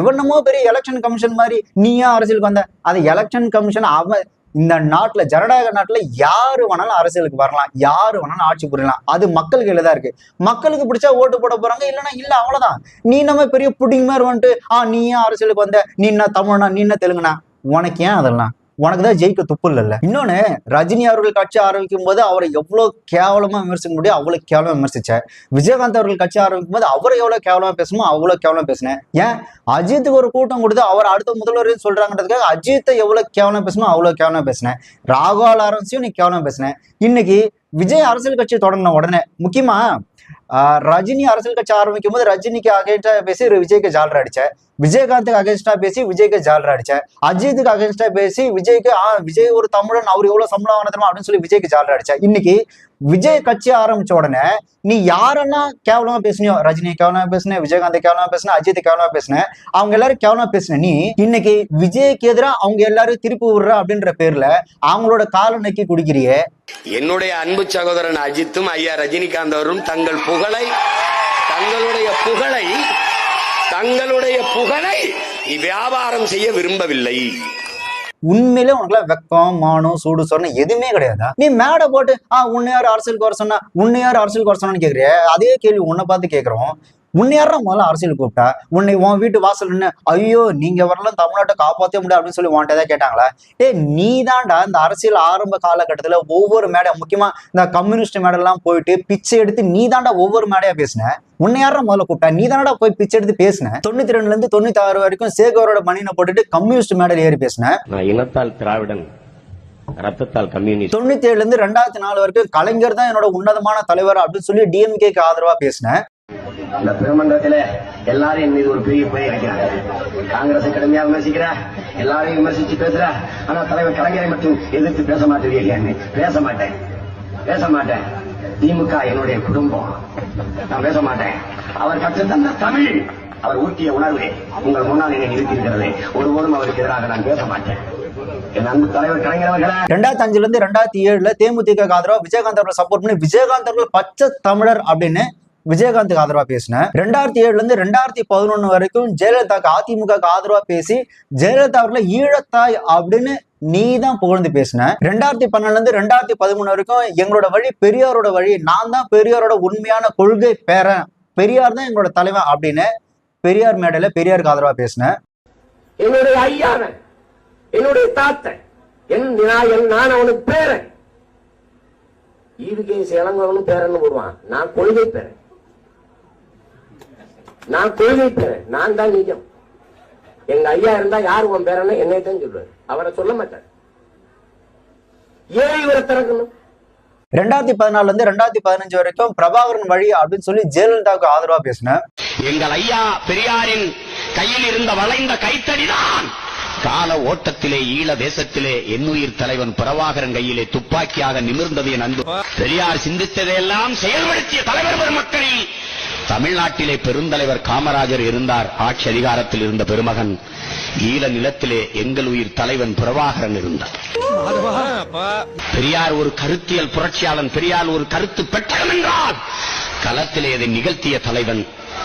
இவனமோ பெரிய எலெக்ஷன் கமிஷன் மாதிரி நீ ஏன் அரசியலுக்கு வந்த? அது எலெக்ஷன் கமிஷன் அவன் இந்த நாட்டுல ஜனநாயக நாட்டுல யாரு வேணாலும் அரசியலுக்கு வரலாம், யாரு வேணாலும் ஆட்சி புரியலாம். அது மக்கள் கையில தான் இருக்கு. மக்களுக்கு பிடிச்சா ஓட்டு போட போறாங்க, இல்லைன்னா இல்ல, அவ்வளவுதான். நீ நம்ம பெரிய புட்டிங் மாதிரி வந்துட்டு நீ ஏன் அரசியலுக்கு வந்த, நீ என்ன தமிழ்னா, நீ என்ன தெலுங்குனா, உனக்கு ஏன் அதெல்லாம்? உனக்கு தான் ஜெயிக்க துப்பு இல்ல. இன்னொன்னு, ரஜினி அவர்கள் கட்சி ஆரம்பிக்கும் போது அவரை எவ்வளவு கேவலமா விமர்சிக்க முடியும் அவ்வளவு கேவலமா விமர்சிச்சேன். விஜயகாந்த் அவர்கள் கட்சி ஆரம்பிக்கும் போது அவரை எவ்வளவு கேவலமா பேசணுமோ அவ்வளவு கேவலமா பேசினேன். ஏன் அஜித்துக்கு ஒரு கூட்டம் கொடுத்து அவர் அடுத்த முதல்வர் சொல்றாங்கிறதுக்காக அஜித்தை எவ்வளவு கேவலமா பேசணுமோ அவ்வளவு கேவலமா பேசினேன். ராகவ லாரன்ஸையும் நீ கேவலமா பேசினேன். இன்னைக்கு விஜய் அரசியல் கட்சி தொடங்கின உடனே முக்கியமா ரஜினி அரசியல் கட்சி ஆரம்பிக்கும் போது ரஜினிக்கு அகேன்ஸ்டா பேசி விஜய்க்கு ஜாலரா அடிச்ச, விஜயகாந்துக்கு அகேன்ஸ்டா பேசி விஜய்க்கு ஜாலரா அடிச்ச, அஜித்துக்கு அகேன்ஸ்டா பேசி விஜய்க்கு விஜய் ஒரு தமிழன், அவர் எவ்வளவு சம்பளம் வாங்கினோம் அப்படின்னு சொல்லி விஜய்க்கு ஜாலரா அடிச்ச. இன்னைக்கு விஜய் கட்சி ஆரம்பிச்ச உடனே நீ யாரெல்லாம் கேவலமா பேசுனியோ, ரஜினி கேவலமா பேசுன, விஜயகாந்த் கேவலமா பேசுன, அஜித் கேவலமா பேசுன, அவங்க எல்லாரும் கேவலமா பேசுன, நீ இன்னைக்கு விஜய்க்கு எதிராக அவங்க எல்லாரும் திருப்பி விடுற அப்படின்ற பேர்ல அவங்களோட கால நக்கி குடிக்கிறியே. என்னுடைய அன்பு சகோதரன் அஜித்தும் ஐயா ரஜினிகாந்த் அவரும் தங்களுடைய புகழை வியாபாரம் செய்ய விரும்பவில்லை. உண்மையிலே உனக்குலாம் வெக்கம், மானம், சூடு சொன்ன எதுவுமே கிடையாதா? நீ மேடை போட்டு உன்னை யார் அரசியலுக்கு வர சொன்னான்னு கேக்குறிய. அதே கேள்வி உன்னை பார்த்து கேட்கிறோம். உன்னை யாரா முதல்ல அரசியல் கூப்பிட்டா? உன்னை உன் வீட்டு வாசல் நின்று ஐயோ நீங்க வரலாம் தமிழ்நாட்டை காப்பாற்ற முடியாது அப்படின்னு சொல்லி உன்கிட்ட ஏதாவது கேட்டாங்களா? நீ தான்டா இந்த அரசியல் ஆரம்ப காலகட்டத்துல ஒவ்வொரு மேடை, முக்கியமா இந்த கம்யூனிஸ்ட் மேடெல்லாம் போயிட்டு பிச்சை எடுத்து நீ தாண்டா ஒவ்வொரு மேடையா பேசின. உன்னை யாரா முதல்ல கூப்பிட்டா? நீ தானடா போய் பிச்சை எடுத்து பேசின. 92 இருந்து 96 வரைக்கும் சேகரோட மணினை போட்டுட்டு கம்யூனிஸ்ட் மேடையில் ஏறி பேசின. இனத்தால் திராவிடன், ரத்தத்தால் கம்யூனிஸ்ட். 97 இருந்து 2004 வரைக்கும் கலைஞர் தான் என்னோட உன்னதமான தலைவர் அப்படின்னு சொல்லி டிஎம்கேக்கு ஆதரவா பேசின. இந்த பெருமன்றத்துல எல்லாரும் என் மீது ஒரு பெரிய பய வைக்கிறாங்க. காங்கிரஸ் கடுமையா விமர்சிக்கிற, எல்லாரையும் விமர்சிச்சு பேசுற, ஆனா தலைவர் கலைஞரை மட்டும் எதிர்த்து பேச மாட்டேன். பேச மாட்டேன். திமுக என்னுடைய குடும்பம், நான் பேச மாட்டேன். அவர் கற்றுத்தந்த தமிழ், அவர் ஊட்டிய உணர்வு உங்கள் முன்னால் என்னை நிறுத்தியிருக்கிறது. ஒருபோதும் அவருக்கு எதிராக நான் பேச மாட்டேன். என் அன்பு தலைவர் கலைஞர் அவர்களே, 2005 இருந்து 2007 தேமுதிக ஆதரவா விஜயகாந்த் அவர்களை சப்போர்ட் பண்ணி விஜயகாந்த் அவர்கள் பச்சை தமிழர் அப்படின்னு விஜயகாந்துக்கு ஆதரவா பேசின. 2007 இருந்து 2011 வரைக்கும் ஜெயலலிதாக்கு அதிமுக ஆதரவா பேசி ஜெயலலிதா அவர்களை ஈழத்தாய் அப்படின்னு நீ தான் புகழ்ந்து பேசின. 2012 இருந்து 2013 வரைக்கும் எங்களோட வழி பெரியாரோட வழி, நான் தான் பெரியாரோட உண்மையான கொள்கை பேரன், பெரியார் தான் எங்களோட தலைவன் அப்படின்னு பெரியார் மேடையில பெரியாருக்கு ஆதரவா பேசின. என்னுடைய ஐயானன், என்னுடைய தாத்தன், நான் அவனுக்கு பேரன். ஈடுகே இளங்கவனும் பேரன்னு போடுவான். நான் கொள்கை பேரன், நான் தான் நிஜம். எங்க ஐயா இருந்தா யாரு உன் பேரன்னு என்னை தான் சொல்றாரு, அவரை சொல்ல மாட்டார். ஏன் இவரை திறக்கணும்? 2014 இருந்து 2015 வரைக்கும் பிரபாகரன் வழி அப்படின்னு சொல்லி ஜெயலலிதாவுக்கு ஆதரவா பேசின. எங்கள் ஐயா பெரியாரின் கையில் இருந்த வளைந்த கைத்தடிதான் கால ஓட்டத்திலே ஈழ தேசத்திலே என்னுயிர் தலைவன் பிரபாகரன் கையிலே துப்பாக்கியாக நிமிர்ந்தது. என் அன்பு பெரியார் சிந்தித்ததையெல்லாம் செயல்படுத்திய தலைவர் பெருமக்களில் தமிழ்நாட்டிலே பெருந்தலைவர் காமராஜர் இருந்தார். ஆட்சி அதிகாரத்தில் இருந்த பெருமகன். ஈழ நிலத்திலே எங்கள் உயிர் தலைவன் பிரபாகரன் இருந்தார். பெரியார் ஒரு கருத்தியல் புரட்சியாளன், பெரியார் ஒரு கருத்து பெட்டகம் என்றால் களத்திலே இதை நிகழ்த்திய தலைவன்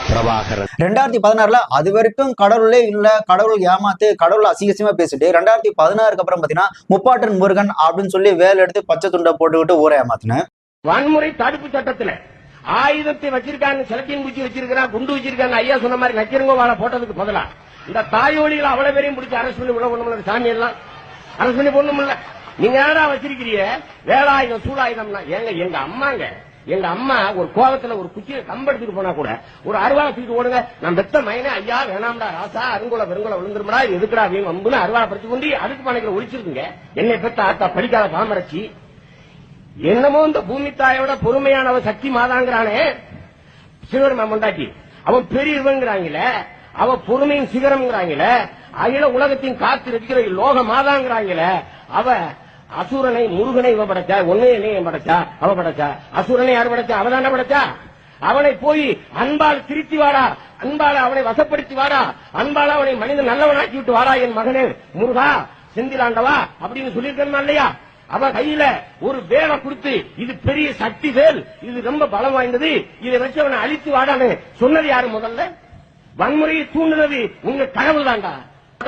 பிரபாகரன். 2016 அது வரைக்கும் கடவுளே இல்ல, கடவுள் ஏமாத்து, கடவுள் அசிங்கசியமா பேசிட்டு 2016 அப்புறம் பாத்தீங்கன்னா முப்பாட்டன் முருகன் அப்படின்னு சொல்லி வேலை எடுத்து பச்சை துண்டை போட்டுக்கிட்டு ஊரை ஏமாத்தின. வன்முறை தடுப்பு சட்டத்துல ஆயுதத்தை வச்சிருக்காங்க, செலக்டின் பூச்சி வச்சிருக்காங்க, குண்டு வச்சிருக்காங்க. ஐயா சொன்ன மாதிரி நச்சிருங்க வாழை போட்டதுக்கு பதிலா இந்த தாயோலிகள் அவ்வளவு பேரையும் பிடிச்சி அரசு பண்ணி உள்ள ஒண்ணுமில்ல, சாமி எல்லாம் அரசு பண்ணி போடணும்ல. நீங்க யாரா வச்சிருக்கிறீங்க வேலாயுதம் சூடாயுதம்னா? எங்க அம்மா ஒரு கோபத்துல ஒரு குச்சியை கம்பெடுத்துட்டு போனா கூட ஒரு அருவாளை தூக்கிட்டு ஓடுங்க, நான் பெத்த மயனே ஐயா வேணாம்டா ராசா அருங்குல பெருங்குல விழுந்துருமடா, இது எதுக்குடா அப்படின்னு வம்புன்னு அருவாளை பறிச்சு கொண்டு அடுக்கு பானைகளை ஒழிச்சிருக்குங்க. என்னை பெத்த ஆத்தா படிக்காத பாமரச்சி. என்னமோ இந்த பூமி தாயோட பொறுமையானவ சக்தி மாதாங்கிறானே சிவருமா மொண்டாட்டி, அவன் பெரியவங்கிறாங்கள, அவ பொறுமையின் சிகரம்ங்கிறாங்கள, அகில உலகத்தின் காத்து இருக்கிற லோக மாதாங்கிறாங்கள, அவ அசுரனை முருகனை இவ படைச்சா, ஒன்னே படைச்சா, அவ படைச்சா. அசுரனை யார் படைச்சா? அவதான படைச்சா. அவனை போய் அன்பால் திருத்தி வாடா, அன்பால அவனை வசப்படுத்தி வாடா, அன்பால அவனை மனிதன் நல்லவனாக்கி விட்டு வாடா என் மகனே முருகா செந்திலாண்டவா அப்படின்னு சொல்லியிருக்கா இல்லையா? அவ கையில ஒரு வேலை கொடுத்து இது பெரிய சக்தி வேல், இது ரொம்ப பலம் வாய்ந்தது, இதை வச்சு அவனை அழித்து வாடான்னு சொன்னது யாரு? முதல்ல வன்முறையை தூண்டுனது உங்க கடவுள் தாண்டா.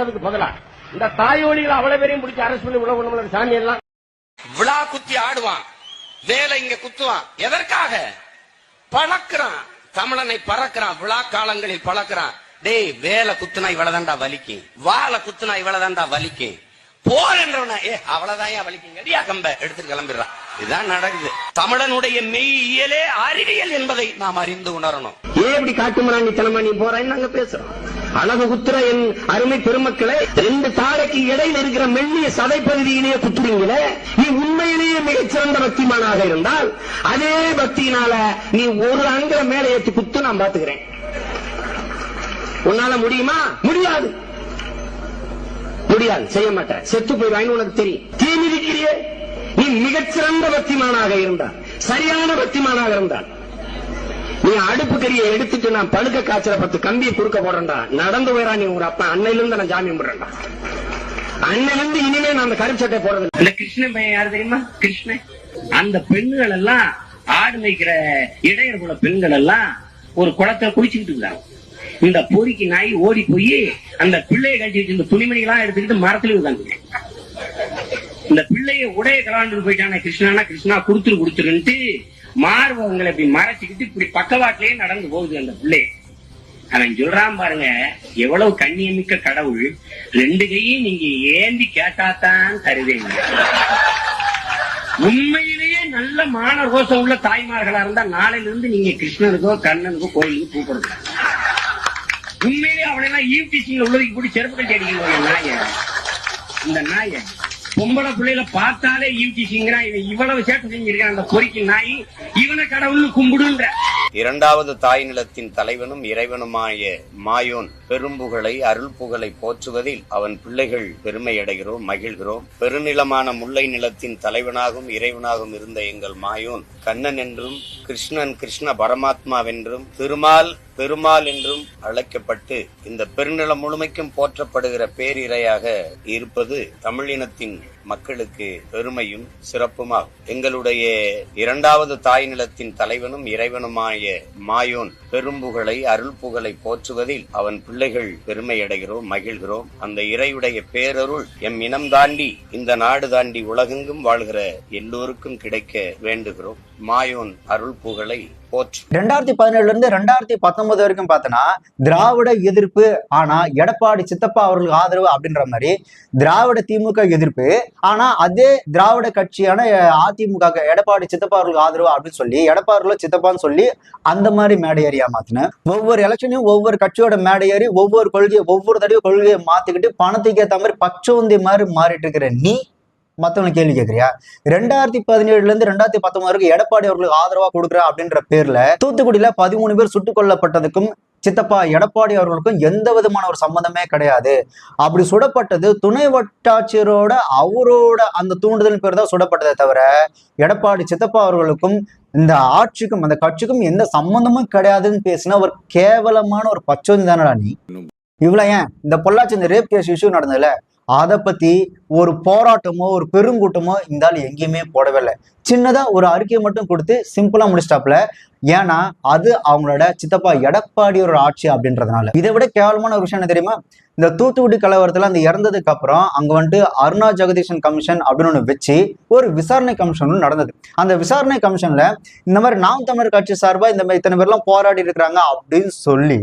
அதுக்கு பதிலா இந்த தாயோலிகள் அவ்வளவு பேரையும் பிடிச்சி அரசு பண்ணி உள்ள ஒண்ணுமில்ல, சாமி எல்லாம் விழா குத்தி ஆடுவான், வேலை இங்க குத்துவான். எதற்காக? பழக்கிறான், தமிழனை பறக்கிறான், விழா காலங்களில் பழக்கிறான். டேய் வேலை குத்துனா இவ்வளவுதான்டா வலிக்கும், வாழை குத்துனா இவ்வளவுதான்டா வலிக்கும், போர் என்றவன அவ்வளவுதான் வலிக்குங்க, கம்ப எடுத்துட்டு கிளம்பிடுறான். இதுதான் நடக்குது. தமிழனுடைய மெய்யியலே அறிவியல் என்பதை நாம் அறிந்து உணரணும். ஏன் இப்படி காட்டுமிராண்டித்தனமா நீ போறேன்னு நாங்க பேசுறோம். அழகு குத்துற என் அருமை பெருமக்களை, 2 தாடைக்கு இடையில இருக்கிற மெல்லிய சதை பகுதியிலேயே குத்துறீங்களே, நீ உண்மையிலேயே மிகச்சிறந்த பக்திமானாக இருந்தால் அதே பக்தியினால நீ ஒரு அங்க மேல ஏற்றி குத்து நான் பாத்துக்கிறேன். உன்னால முடியுமா? முடியாது, முடியாது, செய்ய மாட்டேன், செத்து போயிடுவாங்க. உனக்கு தெரியும். தீ மிதிக்கிறியே, நீ மிகச்சிறந்த பக்திமானாக இருந்தால், சரியான பக்திமானாக இருந்தால், நீ அடுப்பு கறியை எடுத்துட்டு நான் பழுக்க காய்ச்சல 10 கம்பியை குறுக்க போடுறேன்டா, நடந்து போயிடா. நீ உங்க அப்பா அன்னையில இருந்து நான் ஜாமீன் பண்றேன்டா. அன்னையில இருந்து இனிமே நான் அந்த கருப்பு போறது இல்ல. கிருஷ்ணன் பையன் யாரு தெரியுமா? கிருஷ்ணன். அந்த பெண்கள் எல்லாம் ஆடு மேய்க்கிற இடையர் குல பெண்கள் எல்லாம் ஒரு குளத்துல குளிச்சுக்கிட்டு இருந்தாங்க. இந்த பொறிக்கு நாய் ஓடி போய் அந்த பிள்ளையை கட்டி வச்சிருந்த துணிமணிகளா எடுத்துக்கிட்டு மரத்துல உட்காந்து இந்த பிள்ளைய உடைய கலாண்டு போயிட்டான. கிருஷ்ணானா கிருஷ்ணா குடுத்துருன்ட்டு மார்பவங்களை இப்படி மறைச்சுக்கிட்டு இப்படி பக்கவாட்டிலேயே நடந்து போகுது அந்த பிள்ளை. அவன் சொல்றான் பாருங்க, எவ்வளவு கண்ணியமிக்க கடவுள், 2 கையும் நீங்க ஏந்தி கேட்டாத்தான் தருவீங்க. உண்மையிலேயே நல்ல மான ரோசம் உள்ள தாய்மார்களா இருந்தா நாளையில இருந்து நீங்க கிருஷ்ணனுக்கோ கண்ணனுக்கோ கோயிலுக்கு கூப்பிடுங்க. உண்மையிலேயே அவளெல்லாம் ஈவ்டீசிங்ல உள்ளதுக்கு போட்டு செருப்பு கட்டி அடிக்கணும். நாய இந்த நாய பொம்பளை பிள்ளைல பார்த்தாலே ஈவ்டீசிங்கிறான். இவன் இவ்வளவு சேட்டை செஞ்சிருக்கான் அந்த பொறிக்கு நாய், இவனை கடவுள்னு கும்பிடுன்ற. 2வது தாய் நிலத்தின் தலைவனும் இறைவனுமாய மாயோன் பெரும்புகளை அருள் புகழை போற்றுவதில் அவன் பிள்ளைகள் பெருமையடைகிறோம், மகிழ்கிறோம். பெருநிலமான முல்லை நிலத்தின் தலைவனாகவும் இறைவனாகவும் இருந்த எங்கள் மாயோன் கண்ணன் என்றும் கிருஷ்ணன் கிருஷ்ண பரமாத்மாவென்றும் திருமால் பெருமாள் என்றும் அழைக்கப்பட்டு இந்த பெருநிலம் முழுமைக்கும் போற்றப்படுகிற பேரிரையாக இருப்பது தமிழினத்தின் மக்களுக்கு பெருமையும் சிறப்புமாகும். எங்களுடைய 2வது தாய் நிலத்தின் தலைவனும் இறைவனுமாய மாயோன் பெரும்புகளை அருள் புகழை போற்றுவதில் அவன் பிள்ளைகள் பெருமையடைகிறோம், மகிழ்கிறோம். அந்த இறையுடைய பேரருள் எம் இனம் தாண்டி இந்த நாடு தாண்டி உலகெங்கும் வாழ்கிற எல்லோருக்கும் கிடைக்க வேண்டுகிறோம். மாயோன் அருள் புகழை 2017 இருந்து 2019 வரைக்கும் பார்த்தோன்னா திராவிட எதிர்ப்பு, ஆனா எடப்பாடி சித்தப்பா அவர்களுக்கு ஆதரவு அப்படின்ற மாதிரி திராவிட திமுக எதிர்ப்பு, ஆனா அதே திராவிட கட்சியான அதிமுக எடப்பாடி சித்தப்பா அவர்களுக்கு ஆதரவு அப்படின்னு சொல்லி எடப்பாடி சித்தப்பான்னு சொல்லி அந்த மாதிரி மேடை ஏறியா மாத்தின. ஒவ்வொரு எலெக்ஷனையும் ஒவ்வொரு கட்சியோட மேடை ஏறி ஒவ்வொரு கொள்கையை ஒவ்வொரு தடவை கொள்கையை மாத்திக்கிட்டு பணத்துக்கு ஏற்ற மாதிரி பச்சோந்தி மாதிரி மாறிட்டு இருக்கிற நீ மத்தவங்க கேள்வி கேட்கறியா? 2017 இருந்து 2019 வரைக்கும் எடப்பாடி அவர்களுக்கு ஆதரவா கொடுக்குற அப்படின்ற பேர்ல தூத்துக்குடியில 13 பேர் சுட்டுக் கொல்லப்பட்டதுக்கும் சித்தப்பா எடப்பாடி அவர்களுக்கும் எந்த விதமான ஒரு சம்பந்தமே கிடையாது. அப்படி சுடப்பட்டது துணை வட்டாட்சியரோட அவரோட அந்த தூண்டுதல் பேர் தான் சுடப்பட்டதை தவிர எடப்பாடி சித்தப்பா அவர்களுக்கும் இந்த ஆட்சிக்கும் அந்த கட்சிக்கும் எந்த சம்பந்தமும் கிடையாதுன்னு பேசின ஒரு கேவலமான ஒரு பச்சோந்தி தானடா நீ. இவ்வளவு ஏன் இந்த பொள்ளாச்சி இந்த ரேப் கேஸ் இஷ்யூ நடந்ததுல அதை பத்தி ஒரு போராட்டமோ ஒரு பெருங்கூட்டமோ இந்த ஆள் எங்கேயுமே போடவே இல்லை. சின்னதா ஒரு அறிக்கையை மட்டும் கொடுத்து சிம்பிளா முடிச்சிட்டாப்ல. ஏன்னா அது அவங்களோட சித்தப்பா எடப்பாடியோட ஆட்சி அப்படின்றதுனால. இதை விட கேவலமான ஒரு விஷயம் என்ன தெரியுமா? இந்த தூத்துக்குடி கலவரத்துல அந்த இறந்ததுக்கு அப்புறம் அங்க வந்துட்டு அருணா ஜெகதீசன் கமிஷன் அப்படின்னு ஒண்ணு வச்சு ஒரு விசாரணை கமிஷன் நடந்தது. அந்த விசாரணை கமிஷன்ல இந்த மாதிரி நாம் தமிழர் கட்சி சார்பா இந்த மாதிரி இத்தனை பேர்லாம் போராடி இருக்கிறாங்க அப்படின்னு சொல்லி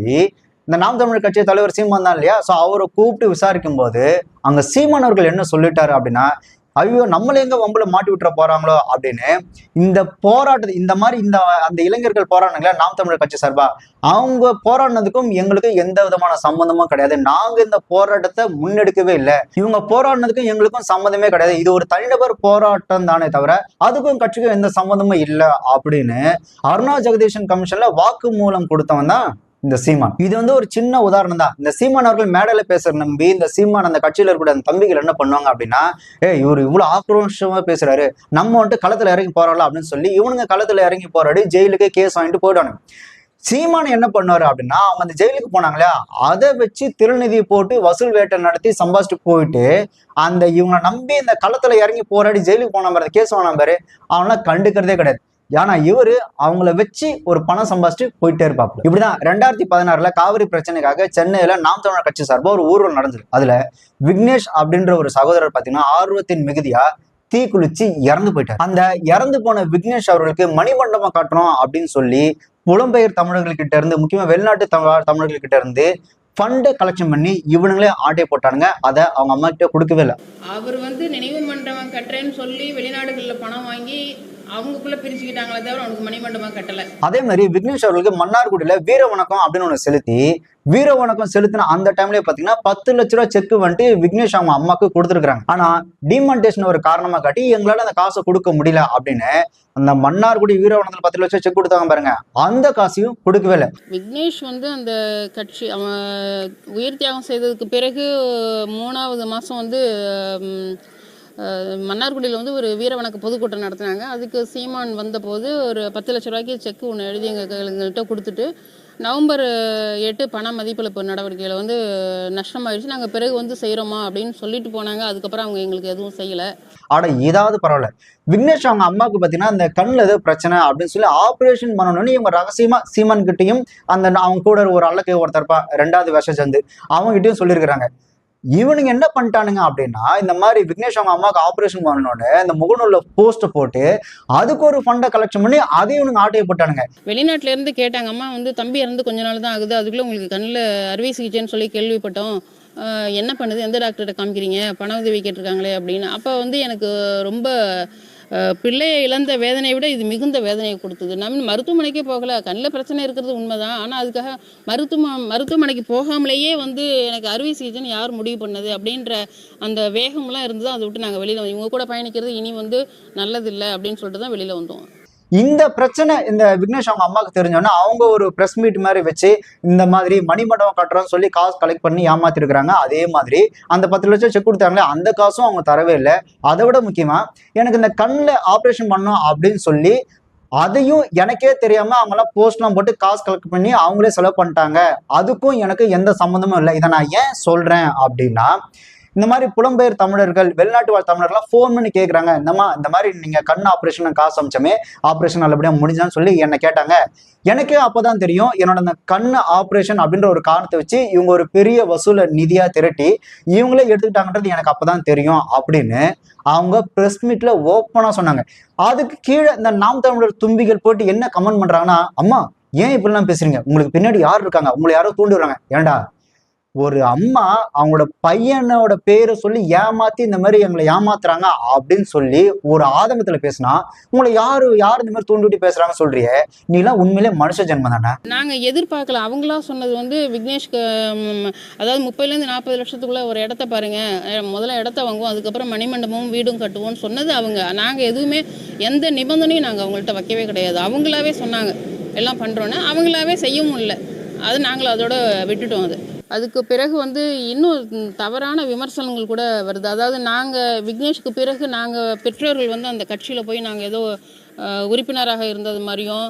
இந்த நாம் தமிழர் கட்சி தலைவர் சீமான் தான் இல்லையா, ஸோ அவரை கூப்பிட்டு விசாரிக்கும் போது அங்க சீமான் அவர்கள் என்ன சொல்லிட்டாரு அப்படின்னா, ஐயோ நம்மள எங்க வம்புல மாட்டி விட்டுற போறாங்களோ அப்படின்னு இந்த போராட்டத்தை இந்த மாதிரி அந்த இளைஞர்கள் போராடினாங்களா நாம் தமிழர் கட்சி சார்பா, அவங்க போராடினதுக்கும் எங்களுக்கும் எந்த விதமான சம்பந்தமும் கிடையாது. நாங்க இந்த போராட்டத்தை முன்னெடுக்கவே இல்லை, இவங்க போராடினதுக்கும் எங்களுக்கும் சம்மந்தமே கிடையாது, இது ஒரு தனிநபர் போராட்டம் தானே தவிர அதுக்கும் கட்சிக்கும் எந்த சம்மந்தமும் இல்லை அப்படின்னு அருணா ஜெகதீசன் கமிஷன்ல வாக்கு மூலம் கொடுத்தவன் தான் இந்த சீமான். இது வந்து ஒரு சின்ன உதாரணம் தான். இந்த சீமான் அவர்கள் மேடையில பேசுற நம்பி இந்த சீமான் அந்த கட்சியில இருக்கிற அந்த தம்பிகள் என்ன பண்ணுவாங்க அப்படின்னா, இவர் இவ்வளவு ஆக்ரோஷமா பேசுறாரு, நம்ம வந்துட்டு களத்துல இறங்கி போறாளா அப்படின்னு சொல்லி இவனுங்க களத்துல இறங்கி போராடி ஜெயிலுக்கு கேஸ் வாங்கிட்டு போயிடுவாங்க. சீமான் என்ன பண்ணுவாரு அப்படின்னா, அவங்க அந்த ஜெயிலுக்கு போனாங்களா அதை வச்சு திருநிதி போட்டு வசூல் வேட்டை நடத்தி சம்பாதிச்சுட்டு போயிட்டு அந்த இவங்க நம்பி இந்த களத்துல இறங்கி போராடி ஜெயிலுக்கு போன பாரு, கேஸ் வாங்கின பாரு, அவங்களாம் கண்டுக்கிறதே கிடையாது. ஏன்னா இவரு அவங்கள வச்சு ஒரு பணம் சம்பாதிச்சுட்டு போயிட்டே இருப்பாப்ல. இப்படிதான் 2016 காவிரி பிரச்சனைக்காக சென்னையில நாம் தமிழர் கட்சி சார்பா ஒரு ஊர்வலம் நடந்தது. அதுல விக்னேஷ் அப்படின்ற ஒரு சகோதரர் பாத்தீங்கன்னா ஆர்வத்தின் மிகுதியா தீ குளிச்சு இறந்து போயிட்டார். அந்த இறந்து போன விக்னேஷ் அவர்களுக்கு மணிமண்டபம் காட்டணும் அப்படின்னு சொல்லி புலம்பெயர் தமிழர்கள்கிட்ட இருந்து, முக்கியமா வெளிநாட்டு தமிழர்கள்கிட்ட இருந்து ஃபண்டு கலெக்ஷன் பண்ணி இவனுங்களே ஆட்டை போட்டானுங்க. அதை அவங்க அம்மா கிட்ட கொடுக்கவே இல்லை. அவர் நினைவு மண்டபம் கட்டுறேன்னு சொல்லி வெளிநாடுகள்ல பணம் வாங்கி அவங்களுக்குள்ள பிரிச்சுக்கிட்டாங்களே தவிர அவனுக்கு மணிமண்டபம் கட்டல. அதே மாதிரி விக்னேஷ் அவர்களுக்கு மன்னார்குடியில வீர வணக்கம் அப்படின்னு ஒண்ணு செலுத்தி வீர வணக்கம் செலுத்தின அந்த டைம்லயே பாத்தீங்கன்னா 10 லட்ச ரூபாய் செக் வந்துட்டு விக்னேஷ் அவங்க அம்மாக்கு கொடுத்துருக்காங்க. ஆனா டிமான்டேஷன் ஒரு காரணமா காட்டி எங்களால அந்த காசை கொடுக்க முடியல அப்படின்னு அந்த மன்னார்குடி வீரவனத்துல 10 லட்சம் செக் கொடுத்தாங்க பாருங்க, அந்த காசையும் கொடுக்கவே இல்லை. விக்னேஷ் அந்த கட்சி அவன் உயிர் தியாகம் செய்ததுக்கு பிறகு 3வது மாசம் மன்னார்குடியில் ஒரு வீரவணக்க பொதுக்கூட்டம் நடத்தினாங்க. அதுக்கு சீமான் வந்தபோது ஒரு 10 லட்ச ரூபாய்க்கு செக் ஒன்று எழுதி எங்கள்கிட்ட கொடுத்துட்டு நவம்பர் 8 பண மதிப்பிழப்பு நடவடிக்கையில் நஷ்டமாயிடுச்சு, நாங்கள் பிறகு செய்கிறோமா அப்படின்னு சொல்லிட்டு போனாங்க. அதுக்கப்புறம் அவங்க எங்களுக்கு எதுவும் செய்யலை. ஆட ஏதாவது பரவாயில்ல, விக்னேஷ் அவங்க அம்மாவுக்கு பார்த்தீங்கன்னா அந்த கண்ணில் ஏதோ பிரச்சனை அப்படின்னு சொல்லி ஆப்ரேஷன் பண்ணணும்னு இவங்க ரகசியமா சீமான் கிட்டையும் அந்த அவங்க கூட ஒரு அல்லக்கை ஒருத்தர்ப்பா 2வது வருஷம் சேர்ந்து அவங்க கிட்டையும் சொல்லியிருக்கிறாங்க. இவனுங்க என்ன பண்ணிட்டானுங்க அப்படின்னா, இந்த மாதிரி விக்னேஷ் அவங்க அம்மாவுக்கு ஆப்ரேஷன் பண்ணணும்னு இந்த முகநூல்ல போஸ்ட் போட்டு அதுக்கு ஒரு ஃபண்டை கலெக்ஷன் பண்ணி அதையும் இவனுங்க ஆட்டையை போட்டானுங்க. வெளிநாட்டுல இருந்து கேட்டாங்க, அம்மா தம்பி இறந்து கொஞ்ச நாள் தான் ஆகுது, அதுக்குள்ள உங்களுக்கு கண்ணில் அறுவை சிகிச்சைன்னு சொல்லி கேள்விப்பட்டோம், என்ன பண்ணுது, எந்த டாக்டர்கிட்ட காமிக்கிறீங்க, பண உதவி கேட்டிருக்காங்களே அப்படின்னு. அப்போ எனக்கு ரொம்ப பிள்ளையை இழந்த வேதனையை விட இது மிகுந்த வேதனையை கொடுத்தது. நம்ம மருத்துவமனைக்கே போகலை, கண்ணில் பிரச்சனை இருக்கிறது உண்மைதான், ஆனால் அதுக்காக மருத்துவமனைக்கு போகாமலேயே எனக்கு அறுவை சிகிச்சைன்னு யார் முடிவு பண்ணது அப்படின்ற அந்த வேகம்லாம் இருந்தது. அதை விட்டு நாங்கள் வெளியில் இவங்க கூட பயணிக்கிறது இனி நல்லதில்லை அப்படின்னு சொல்லிட்டு தான் வெளியில் வந்தோம். இந்த பிரச்சனை இந்த விக்னேஷ் அவங்க அம்மாவுக்கு தெரிஞ்சோன்னா அவங்க ஒரு பிரஸ் மீட் மாதிரி வச்சு இந்த மாதிரி மணிமண்டபம் கட்டுறோம்னு சொல்லி காசு கலெக்ட் பண்ணி ஏமாத்திருக்கிறாங்க. அதே மாதிரி அந்த 10 லட்சம் செக் கொடுத்தாங்களே அந்த காசும் அவங்க தரவே இல்லை. அதை விட முக்கியமா எனக்கு இந்த கண்ணில் ஆப்ரேஷன் பண்ணோம் அப்படின்னு சொல்லி அதையும் எனக்கே தெரியாம அவங்களாம் போஸ்ட்லாம் போட்டு காசு கலெக்ட் பண்ணி அவங்களே செலவு பண்ணிட்டாங்க. அதுக்கும் எனக்கு எந்த சம்மந்தமும் இல்லை. இதை நான் ஏன் சொல்றேன் அப்படின்னா, இந்த மாதிரி புலம்பெயர் தமிழர்கள் வெளிநாட்டு வாழ் தமிழர்கள்லாம் ஃபோன் பண்ணி கேட்குறாங்க, இந்த மாதிரி நீங்க கண் ஆப்ரேஷன் காசு அமிச்சமே ஆப்ரேஷன் நல்லபடியாக முடிஞ்சான்னு சொல்லி என்னை கேட்டாங்க. எனக்கே அப்போதான் தெரியும் என்னோட அந்த கண் ஆப்ரேஷன் அப்படின்ற ஒரு காரணத்தை வச்சு இவங்க ஒரு பெரிய வசூல நிதியா திரட்டி இவங்களே எடுத்துக்கிட்டாங்கன்றது எனக்கு அப்பதான் தெரியும் அப்படின்னு அவங்க பிரஸ் மீட்ல ஓப்பனா சொன்னாங்க. அதுக்கு கீழே இந்த நாம் தமிழர் தும்பிகள் போட்டு என்ன கமெண்ட் பண்றாங்கன்னா, அம்மா ஏன் இப்படிலாம் பேசுறீங்க, உங்களுக்கு பின்னாடி யார் இருக்காங்க, உங்களை யாரோ தூண்டி விடுறாங்க. ஏன்டா ஒரு அம்மா அவங்களோட பையனோட பேரை சொல்லி ஏமாத்தி இந்த மாதிரி எங்களை ஏமாத்துறாங்க அப்படின்னு சொல்லி ஒரு ஆதங்கத்துல பேசினா உங்களை யாரு இந்த மாதிரி தூண்டி விட்டு பேசுறாங்க சொல்றியே, நீ எல்லாம் உண்மையிலே மனுஷ ஜென்மம் தானே. நாங்க எதிர்பார்க்கல. அவங்களா சொன்னது விக்னேஷ்க்கு அதாவது 30 to 40 லட்சத்துக்குள்ள ஒரு இடத்த பாருங்க, முதல்ல இடத்த வாங்குவோம், அதுக்கப்புறம் மணிமண்டபமும் வீடும் கட்டுவோம்னு சொன்னது அவங்க. நாங்க எதுவுமே எந்த நிபந்தனையும் நாங்க அவங்கள்ட்ட வைக்கவே கிடையாது. அவங்களாவே சொன்னாங்க எல்லாம் பண்றோன்னு, அவங்களாவே செய்யவும் இல்லை. அது நாங்களும் அதோட விட்டுட்டோம். அதுக்கு பிறகு இன்னும் தவறான விமர்சனங்கள் கூட வருது. அதாவது நாங்கள் விக்னேஷ்க்கு பிறகு நாங்கள் பெற்றோர்கள் அந்த கட்சியில் போய் நாங்கள் ஏதோ உறுப்பினராக இருந்தது மாதிரியும்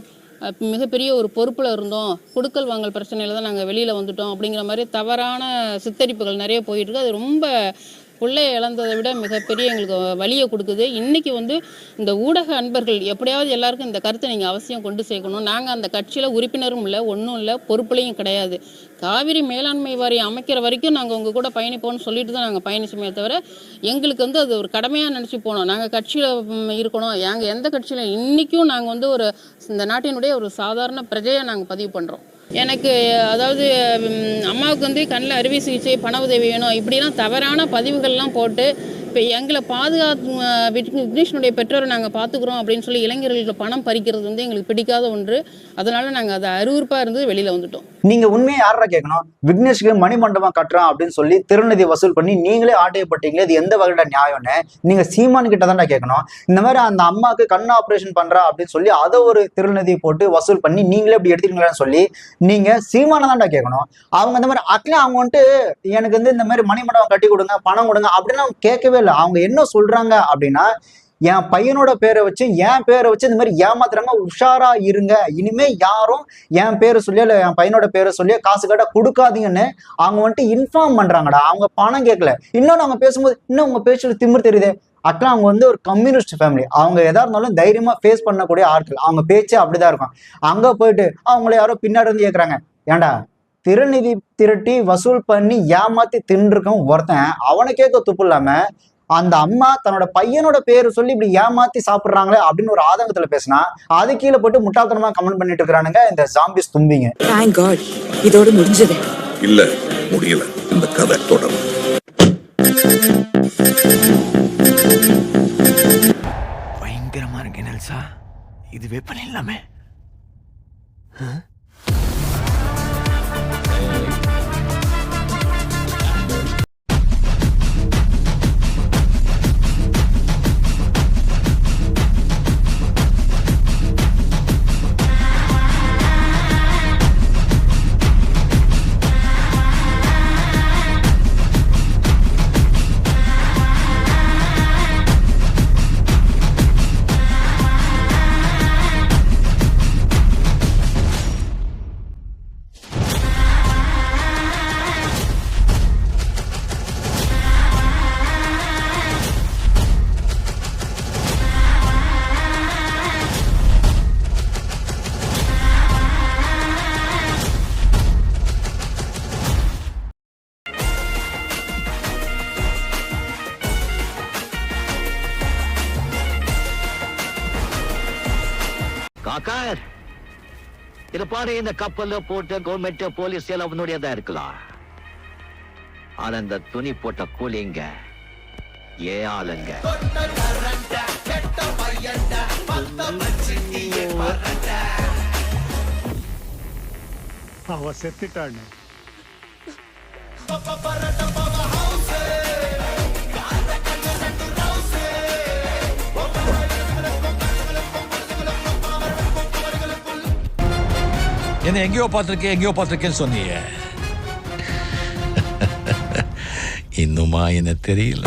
மிகப்பெரிய ஒரு பொறுப்பில் இருந்தோம், கொடுக்கல் வாங்கல் பிரச்சனையில் தான் நாங்கள் வெளியில் வந்துட்டோம் அப்படிங்கிற மாதிரி தவறான சித்தரிப்புகள் நிறைய போயிட்டுருக்கு. அது ரொம்ப பிள்ளையை இழந்ததை விட மிகப்பெரிய எங்களுக்கு வலியை கொடுக்குது. இன்றைக்கி இந்த ஊடக அன்பர்கள் எப்படியாவது எல்லாருக்கும் இந்த கருத்தை நீங்கள் அவசியம் கொண்டு சேர்க்கணும். நாங்கள் அந்த கட்சியில் உறுப்பினரும் இல்லை, ஒன்றும் இல்லை, பொறுப்புலையும் கிடையாது. காவிரி மேலாண்மை வாரியம் அமைக்கிற வரைக்கும் நாங்கள் உங்கள் கூட பயணிப்போம்னு சொல்லிட்டு தான் நாங்கள் பயணிச்சோமே தவிர எங்களுக்கு அது ஒரு கடமையாக நினச்சி போனோம். நாங்கள் கட்சியில் இருக்கணும், நாங்கள் எந்த கட்சியில் இன்றைக்கும் நாங்கள் ஒரு இந்த நாட்டினுடைய ஒரு சாதாரண பிரஜையை நாங்கள் பதிவு பண்ணுறோம். எனக்கு அதாவது அம்மாவுக்கு கண்ணில் அறுவை சிகிச்சை பண உதவி வேணும் இப்படிலாம் தவறான பதிவுகள்லாம் போட்டு இப்போ எங்களை விக்னேஷனுடைய பெற்றோரை நாங்கள் பார்த்துக்குறோம் அப்படின்னு சொல்லி இளைஞர்களுக்கு பணம் பறிக்கிறது எங்களுக்கு பிடிக்காத ஒன்று. அதனால நாங்கள் அதை அருவருப்பாக இருந்து வெளியில் வந்துட்டோம். நீங்க உண்மையை யாரா கேட்கணும், விக்னேஷ்க்கு மணிமண்டபம் கட்டுறோம் அப்படின்னு சொல்லி திருநிதி வசூல் பண்ணி நீங்களே ஆட்டையப்பட்டீங்களே, இது எந்த வகையில நியாயம்னு நீங்க சீமான் கிட்ட தான்டா கேட்கணும். இந்த மாதிரி அந்த அம்மாவுக்கு கண் ஆப்ரேஷன் பண்றா அப்படின்னு சொல்லி அதை ஒரு திருநிதி போட்டு வசூல் பண்ணி நீங்களே இப்படி எடுத்துக்கீங்களான்னு சொல்லி நீங்க சீமான தான்டா கேட்கணும். அவங்க இந்த மாதிரி அக்கெல்லாம் அவங்க எனக்கு இந்த மாதிரி மணிமண்டபம் கட்டி கொடுங்க, பணம் கொடுங்க அப்படின்னு அவங்க கேட்கவே இல்லை. அவங்க என்ன சொல்றாங்க அப்படின்னா, என் பையனோட பேரை வச்சு என் பேரை வச்சு இந்த மாதிரி ஏமாத்துறாங்க, உஷாரா இருங்க, இனிமே யாரும் என் பேரை சொல்லி இல்லை என் பையனோட பேரை சொல்லி காசு கேட்டா கொடுக்காதீங்கன்னு அவங்க இன்ஃபார்ம் பண்றாங்கடா. அவங்க பணம் கேட்கல. இன்னொன்னு அவங்க பேசும்போது இன்னும் உங்க பேச்சுல திமிர் தெரியுது. ஆக்சுவலா அவங்க ஒரு கம்யூனிஸ்ட் ஃபேமிலி, அவங்க எதா இருந்தாலும் தைரியமா ஃபேஸ் பண்ணக்கூடிய ஆட்கள், அவங்க பேச்சு அப்படிதான் இருக்கும். அங்க போயிட்டு அவங்கள யாரோ பின்னாடி இருந்து கேட்கறாங்க, ஏன்டா திருநிதி திரட்டி வசூல் பண்ணி ஏமாத்தி தின்றுருக்கவன் ஒருத்தன், அவனை கேட்க துப்பு இல்லாம அந்த அம்மா தன்னோட பையனோட பேரு சொல்லி இப்படி ஏமாத்தி சாப்பிடுறாங்களே அப்படின்னு ஒரு ஆதங்கத்துல பேசினா அது கீழே போட்டு முட்டாள்தனமா கமெண்ட் பண்ணிட்டு இருக்கிறானுங்க இந்த ஜாம்பிஸ் தும்பிங்க. Thank God இதோட முடிஞ்சது. இல்ல முடியல. இந்த கதை தொடரும். பயங்கரமா இருக்கு நெல்சா. இதுவே பண்ணிடலாமே. காக்கா இது பாரு, இந்த கப்பல்ல போட்டு கவர்மெண்ட் போலீஸ் எல்லாம் அவனுடையதா இருக்கலாம். ஆனா இந்த துணி போட்ட கூலிங்க ஏ ஆளுங்க. அவ செத்துட்டான்னு என்ன எங்கேயோ பார்த்திருக்கேன்னு சொன்னீங்க. இன்னுமா என்ன தெரியல.